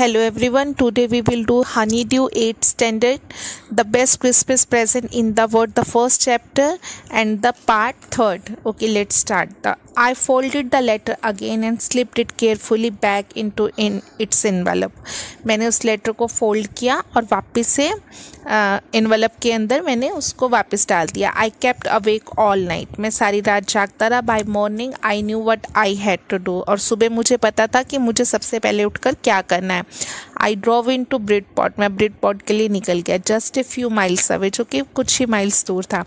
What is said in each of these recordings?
Hello everyone, today we will do Honeydew 8th standard, the best Christmas present in the world, the first chapter and the part 3rd. Okay, let's start. I folded the letter again and slipped it carefully back into its envelope. मैंने उस letter को fold किया और वापस से envelope के अंदर मैंने उसको वापस डाल दिया. I kept awake all night. मैं सारी रात जागता रहा. By morning I knew what I had to do. और सुबह मुझे पता था कि मुझे सबसे पहले उठकर क्या करना है. I drove in to Bridport. मैं ब्रिडपॉट के लिए निकल गया. Just a few miles away, जो कि कुछ ही माइल्स दूर था.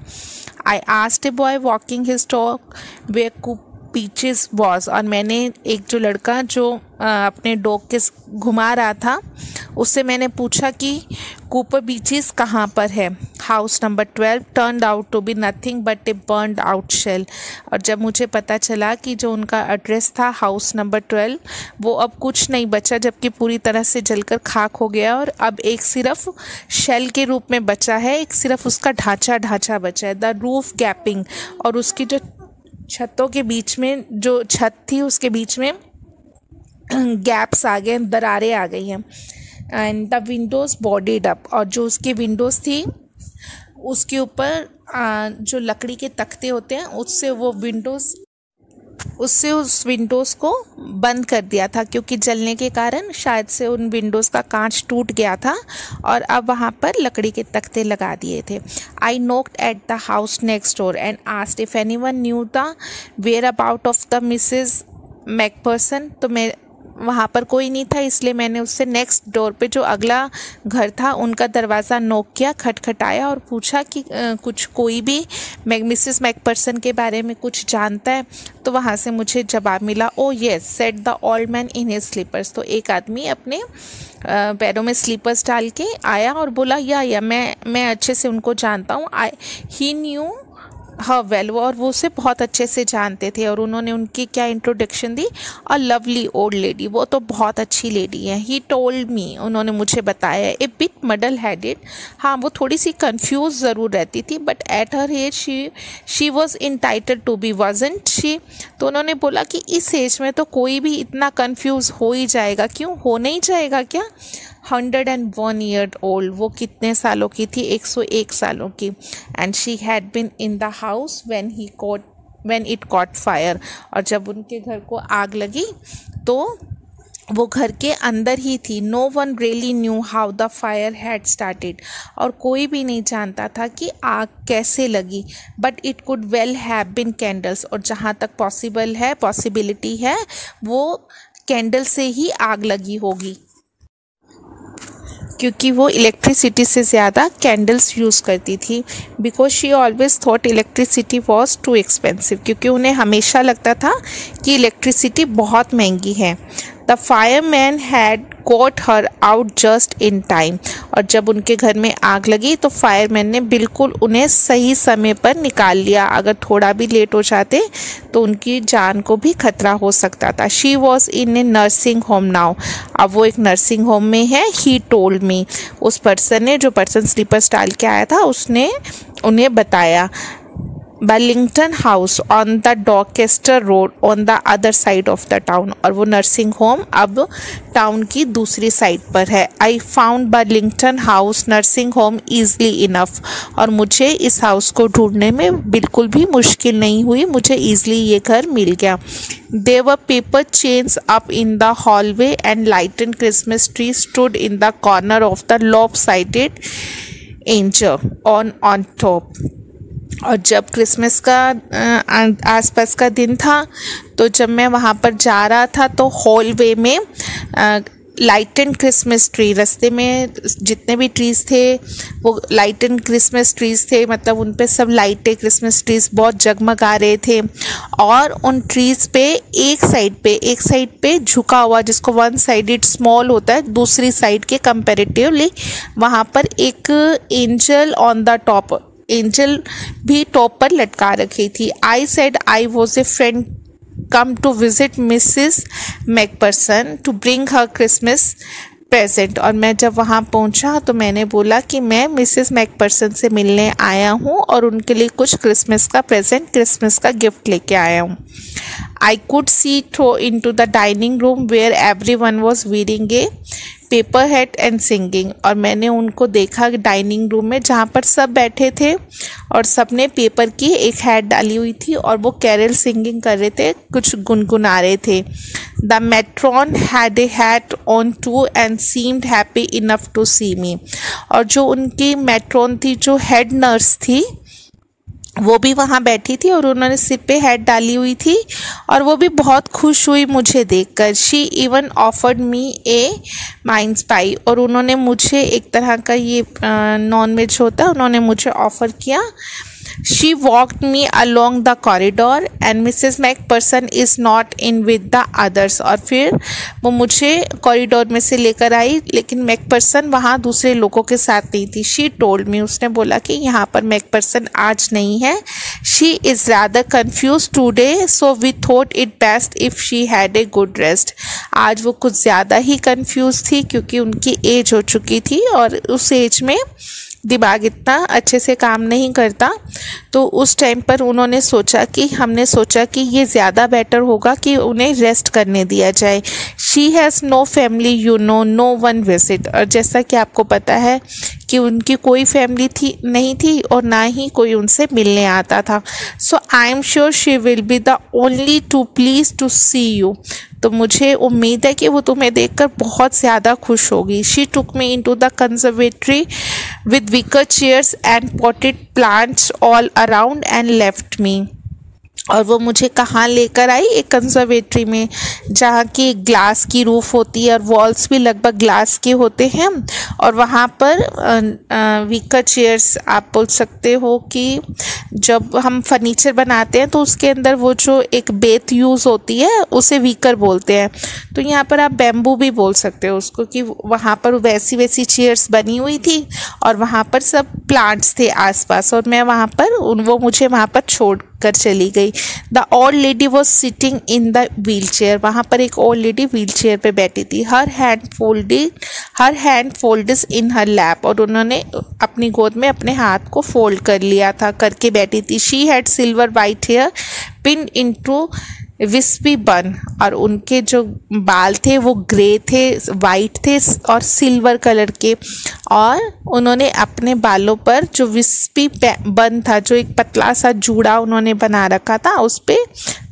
I asked a boy walking his dog where Beeches was. और मैंने एक जो लड़का जो अपने डॉग के घुमा रहा था उससे मैंने पूछा कि कूपर बीचेस कहाँ पर है. House number 12 turned out to be nothing but a burned out shell. और जब मुझे पता चला कि जो उनका एड्रेस था हाउस नंबर 12 वो अब कुछ नहीं बचा, जबकि पूरी तरह से जलकर खाक हो गया और अब एक सिर्फ शेल के रूप में बचा है. एक सिर्फ उसका ढांचा बचा है. The roof gapping. और उसकी जो छतों के बीच में जो छत थी उसके बीच में गैप्स आ गए, दरारें आ गई हैं. And the Windows bodied up. और जो उसकी विंडोज़ थी उसके ऊपर जो लकड़ी के तख्ते होते हैं उससे उस विंडोज़ को बंद कर दिया था, क्योंकि जलने के कारण शायद से उन विंडोज़ का कांच टूट गया था और अब वहाँ पर लकड़ी के तख्ते लगा दिए थे. I knocked at the house next door and asked if anyone knew the whereabouts of the Mrs McPherson. तो मैं वहाँ पर कोई नहीं था, इसलिए मैंने उससे नेक्स्ट डोर पे जो अगला घर था उनका दरवाज़ा नॉक किया, खटखटाया और पूछा कि कुछ कोई भी मिसेस मैकपर्सन के बारे में कुछ जानता है. तो वहाँ से मुझे जवाब मिला, oh yes said the old man in his slippers. तो एक आदमी अपने पैरों में स्लीपर्स डाल के आया और बोला या मैं अच्छे से उनको जानता हूँ. ही न्यू हाँ वेल. और वो उसे बहुत अच्छे से जानते थे. और उन्होंने उनकी क्या इंट्रोडक्शन दी, अ लवली ओल्ड लेडी. वो तो बहुत अच्छी लेडी है. He told me. उन्होंने मुझे बताया. A bit muddle headed. हाँ वो थोड़ी सी कंफ्यूज ज़रूर रहती थी, but at her age she was entitled to be wasn't she. तो उन्होंने बोला कि इस एज में तो कोई भी इतना कंफ्यूज हो ही जाएगा. क्यों हो नहीं जाएगा क्या. 101 year old. वो कितने सालों की थी. 101 सालों की. And she had been in the house when it caught fire. और जब उनके घर को आग लगी तो वो घर के अंदर ही थी. No one really knew how the fire had started. और कोई भी नहीं जानता था कि आग कैसे लगी. But it could well have been candles. और जहाँ तक पॉसिबिलिटी है वो कैंडल से ही आग लगी होगी, क्योंकि वो इलेक्ट्रिसिटी से ज़्यादा कैंडल्स यूज़ करती थी. Because she always thought electricity was too expensive. क्योंकि उन्हें हमेशा लगता था कि इलेक्ट्रिसिटी बहुत महंगी है. The fireman had got her out just in time. और जब उनके घर में आग लगी तो फायरमैन ने बिल्कुल उन्हें सही समय पर निकाल लिया. अगर थोड़ा भी लेट हो जाते तो उनकी जान को भी खतरा हो सकता था. She was in A nursing home now. अब वो एक नर्सिंग होम में है. ही टोल्ड मी. उस पर्सन ने, जो पर्सन स्लीपर्स डाल के आया था, उसने उन्हें बताया. Burlington House on the Doncaster road on the other side of the town. और वो नर्सिंग होम अब टाउन की दूसरी साइड पर है. I found Burlington house nursing home easily enough. और मुझे इस हाउस को ढूंढने में बिल्कुल भी मुश्किल नहीं हुई. मुझे ईजली ये घर मिल गया. There were paper chains up in the hallway and lighted Christmas tree stood in the corner of the lopsided angel on top. और जब क्रिसमस का आसपास का दिन था तो जब मैं वहाँ पर जा रहा था तो हॉलवे में लाइटेड क्रिसमस ट्री, रास्ते में जितने भी ट्रीज़ थे वो लाइटेड क्रिसमस ट्रीज़ थे. मतलब उन पे सब लाइटें क्रिसमस ट्रीज़ बहुत जगमगा रहे थे. और उन ट्रीज़ पे एक साइड पे झुका हुआ, जिसको वन साइडेड स्मॉल होता है, दूसरी साइड के कंपैरेटिवली वहाँ पर एक angel on the top, angel भी टॉप पर लटका रखी थी. I said I was a friend come to visit Mrs McPherson to bring her Christmas present. और मैं जब वहाँ पहुँचा तो मैंने बोला कि मैं मिसेस मैकपर्सन से मिलने आया हूँ और उनके लिए कुछ क्रिसमस का गिफ्ट लेके आया हूँ. I could see through into the dining room where everyone was wearing a paper head and singing. और मैंने उनको देखा डाइनिंग रूम में जहाँ पर सब बैठे थे और सबने पेपर की एक हैट डाली हुई थी और वो कैरल सिंगिंग कर रहे थे, कुछ गुनगुना रहे थे। The matron had a hat on too and seemed happy enough to see me. और जो उनकी मैट्रॉन थी, जो हेड नर्स थी, वो भी वहाँ बैठी थी और उन्होंने सिर पे हैट डाली हुई थी और वो भी बहुत खुश हुई मुझे देखकर। She even offered me a mince pie. और उन्होंने मुझे एक तरह का ये नॉन वेज होता है, उन्होंने मुझे ऑफ़र किया। She walked me along the corridor and Mrs. McPherson is not in with the others। और फिर वो मुझे कॉरिडोर में से लेकर आई, लेकिन मैकपर्सन वहाँ दूसरे लोगों के साथ नहीं थी। She told me, उसने बोला कि यहाँ पर मैकपर्सन आज नहीं है। She is rather confused today, so we thought it best if she had a good rest। आज वो कुछ ज़्यादा ही कंफ्यूज थी क्योंकि उनकी एज हो चुकी थी और उस एज में दिमाग इतना अच्छे से काम नहीं करता। तो उस टाइम पर हमने सोचा कि ये ज़्यादा बेटर होगा कि उन्हें रेस्ट करने दिया जाए। She has no family, you know, no one visit. और जैसा कि आपको पता है कि उनकी कोई फैमिली नहीं थी और ना ही कोई उनसे मिलने आता था। So I am sure she will be the only too please to see you. तो मुझे उम्मीद है कि वो तुम्हें देखकर बहुत ज़्यादा खुश होगी। She took me into the conservatory with wicker chairs and potted plants all around and left me। और वो मुझे कहाँ लेकर आई? एक कंजर्वेटरी में जहाँ की ग्लास की रूफ होती है और वॉल्स भी लगभग ग्लास के होते हैं। और वहाँ पर विकर चेयर्स, आप बोल सकते हो कि जब हम फर्नीचर बनाते हैं तो उसके अंदर वो जो एक बेत यूज़ होती है उसे विकर बोलते हैं। तो यहाँ पर आप बैम्बू भी बोल सकते हो उसको, कि वहाँ पर वैसी चेयर्स बनी हुई थी और वहाँ पर सब प्लांट्स थे आसपास। और मैं वहाँ पर वो मुझे वहाँ पर छोड़ कर चली गई। The old lady was sitting in the wheel chair. वहाँ पर एक ओल्ड लेडी व्हील चेयर पर बैठी थी। हर हैंड फोल्ड्स इन हर लैप। और उन्होंने अपनी गोद में अपने हाथ को फोल्ड कर लिया था, करके बैठी थी। She had silver white hair pin into wispy bun. और उनके जो बाल थे वो ग्रे थे, वाइट थे और सिल्वर कलर के। और उन्होंने अपने बालों पर जो विस्पी बन था, जो एक पतला सा जूड़ा उन्होंने बना रखा था, उस पे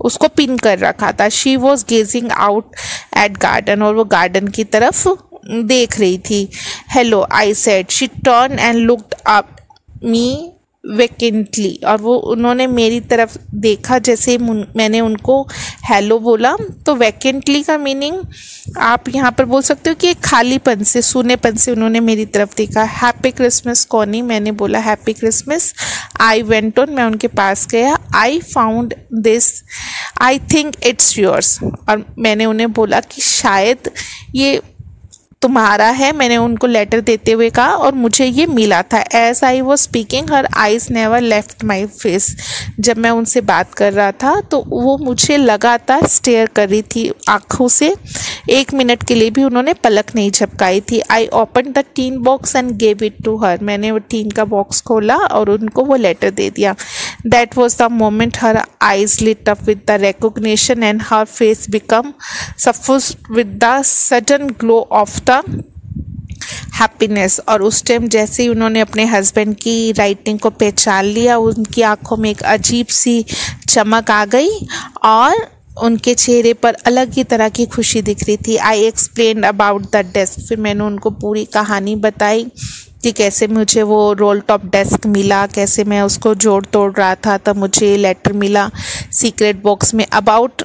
उसको पिन कर रखा था। She was gazing out at garden. और वो गार्डन की तरफ देख रही थी। Hello I said. She turn and looked up me vacantly. और वो उन्होंने मेरी तरफ देखा जैसे मैंने उनको हेलो बोला। तो वैकेंटली का मीनिंग आप यहाँ पर बोल सकते हो कि एक खालीपन से, सूनेपन से उन्होंने मेरी तरफ देखा। Happy Christmas Connie. मैंने बोला happy Christmas. I went on. मैं उनके पास गया। I found this, I think it's yours. और मैंने उन्हें बोला कि शायद ये तुम्हारा है। मैंने उनको लेटर देते हुए कहा और मुझे ये मिला था। As I was speaking her eyes never left my face. जब मैं उनसे बात कर रहा था तो वो मुझे लगातार स्टेयर कर रही थी आँखों से। 1 मिनट के लिए भी उन्होंने पलक नहीं झपकाई थी। I open the tin box and gave it to her. मैंने वो टीन का बॉक्स खोला और उनको वो लेटर दे दिया। That was the moment her eyes lit up with the recognition and her face become suffused with the sudden glow of the happiness. और उस टाइम जैसे ही उन्होंने अपने हस्बैंड की राइटिंग को पहचान लिया, उनकी आंखों में एक अजीब सी चमक आ गई और उनके चेहरे पर अलग ही तरह की खुशी दिख रही थी। आई एक्सप्लेन्ड अबाउट द डेस्क। फिर मैंने उनको पूरी कहानी बताई कि कैसे मुझे वो रोल टॉप डेस्क मिला, कैसे मैं उसको जोड़ तोड़ रहा था तब मुझे लेटर मिला सीक्रेट बॉक्स में। About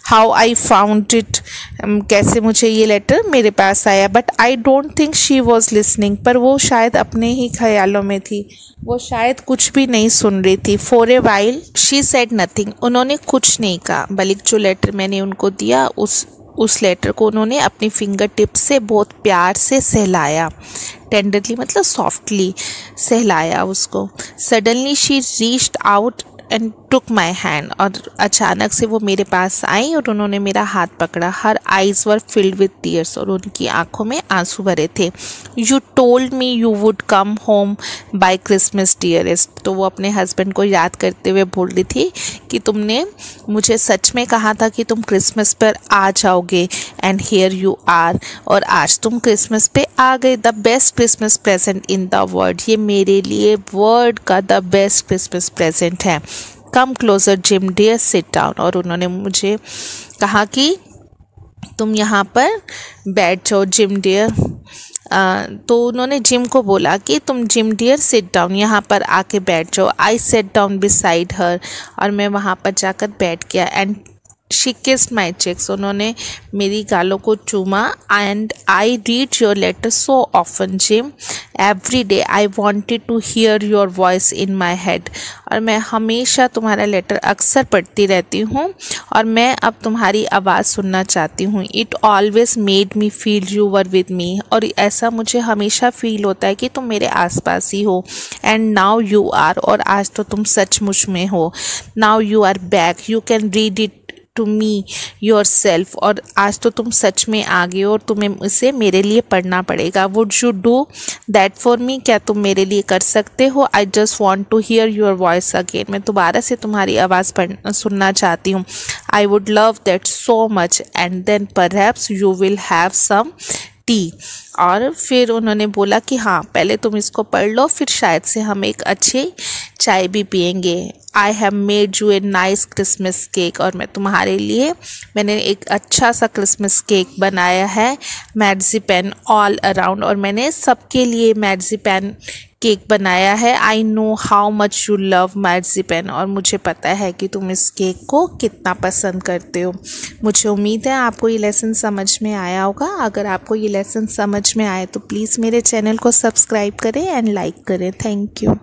how I found it, कैसे मुझे ये लेटर मेरे पास आया। But I don't think she was listening. पर वो शायद अपने ही ख्यालों में थी, वो शायद कुछ भी नहीं सुन रही थी। For a while she said nothing. उन्होंने कुछ नहीं कहा, बल्कि जो लेटर मैंने उनको दिया उस लेटर को उन्होंने अपनी फिंगर टिप से बहुत प्यार से सहलाया। टेंडरली मतलब सॉफ्टली सहलाया उसको। Suddenly she reached out and took my hand, और अचानक से वो मेरे पास आई और उन्होंने मेरा हाथ पकड़ा। Her eyes were filled with tears, और उनकी आंखों में आंसू भरे थे। You told me you would come home by Christmas dearest, तो वो अपने हस्बैंड को याद करते हुए बोल रही थी कि तुमने मुझे सच में कहा था कि तुम क्रिसमस पर आ जाओगे, एंड हियर यू आर, और आज तुम क्रिसमस पे आ गए। The best Christmas present in the world, ये मेरे लिए वर्ल्ड का द बेस्ट क्रिसमस प्रेजेंट है। Come closer Jim dear, sit down, और उन्होंने मुझे कहा कि तुम यहाँ पर बैठ जाओ जिम डियर। तो उन्होंने जिम को बोला कि तुम जिम डियर सिट डाउन, यहाँ पर आके बैठ जाओ। I sat down beside her, और मैं वहाँ पर जाकर बैठ गया। And she kissed my cheeks, उन्होंने मेरी गालों को चूमा। And I read your letter so often Jim, every day I wanted to hear your voice in my head, और मैं हमेशा तुम्हारा लेटर अक्सर पढ़ती रहती हूँ और मैं अब तुम्हारी आवाज़ सुनना चाहती हूँ। It always made me feel you were with me, और ऐसा मुझे हमेशा फील होता है कि तुम मेरे आसपास ही हो। एंड नाउ यू आर, और आज तो तुम सचमुच में हो। Now you are back, you can read it to me yourself, और आज तो तुम सच में आ गए और तुम्हें इसे मेरे लिए पढ़ना पड़ेगा। Would you do that for me, क्या तुम मेरे लिए कर सकते हो? I just want to hear your voice again, मैं दोबारा से तुम्हारी आवाज़ सुनना चाहती हूँ। I would love that so much, and then perhaps you will have some tea, और फिर उन्होंने बोला कि हाँ पहले तुम इसको पढ़ लो, फिर शायद से हम एक अच्छी चाय भी पियेंगे। I have made U a nice Christmas cake, और मैंने एक अच्छा सा क्रिसमस केक बनाया है। मैर्ज़ीपैन ऑल अराउंड, और मैंने सबके लिए मैर्ज़ीपैन केक बनाया है। I know how much you love marzipan, और मुझे पता है कि तुम इस केक को कितना पसंद करते हो। मुझे उम्मीद है आपको ये लेसन समझ में आया होगा। अगर आपको ये लेसन समझ में आए तो प्लीज़ मेरे चैनल को सब्सक्राइब करें एंड लाइक करें। Thank you.